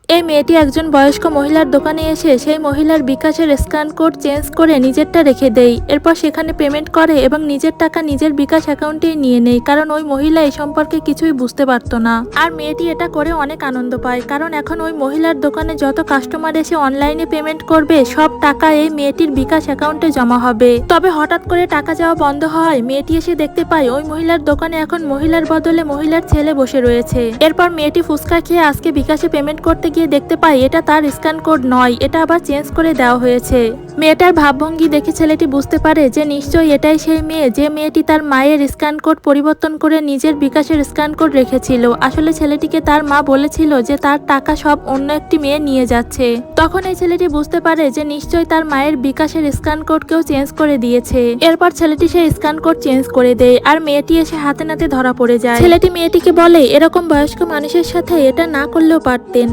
এই মেয়েটি একজন বয়স্ক মহিলার দোকানে এসে সেই মহিলার বিকাশের স্ক্যান কোড চেঞ্জ করে নিজেরটা রেখে দেয়। এরপর সেখানে পেমেন্ট করে এবং নিজের টাকা নিজের বিকাশ অ্যাকাউন্টেই নিয়ে নেয়, কারণ ওই মহিলা এই সম্পর্কে কিছুই বুঝতে পারতো না। আর মেয়েটি এটা করে অনেক আনন্দ পায়, কারণ এখন ওই মহিলার দোকানে যত কাস্টমার এসে অনলাইনে পেমেন্ট করবে সব টাকা এই মেয়েটির বিকাশ অ্যাকাউন্টে জমা হবে। তবে হঠাৎ করে টাকা যাওয়া বন্ধ হয় মেয়েটি এসে দেখতে পায় ওই মহিলার দোকানে এখন মহিলার বদলে মহিলার ছেলে বসে রয়েছে। এরপর মেয়েটি ফুচকা খেয়ে আজকে বিকাশে পেমেন্ট করতে গিয়ে দেখতে পায় এটা তার স্ক্যান কোড নয়, এটা আবার চেঞ্জ করে দেওয়া হয়েছে। মেয়েটার ভাবভঙ্গি দেখে ছেলেটি বুঝতে পারে যে নিশ্চয়ই এটাই সেই মেয়ে যে মেয়েটি তার মায়ের স্ক্যান কোড পরিবর্তন করে নিজের বিকাশের স্ক্যান কোড রেখেছিল। আসলে ছেলেটিকে তার মা বলেছিল যে তার টাকা সব অন্য একটি মেয়ে নিয়ে যাচ্ছে। তখন এই ছেলেটি বুঝতে পারে যে নিশ্চয়ই তার মায়ের বিকাশের স্ক্যান কোড কেউ চেঞ্জ করে দিয়েছে। এরপর ছেলেটি সেই স্ক্যান কোড চেঞ্জ করে দেয় আর মেয়েটি এসে হাতে নাতে ধরা পড়ে যায়। ছেলেটি মেয়েটিকে বলে এরকম বয়স্ক মানুষের সাথে এটা না করলেও পারতেন।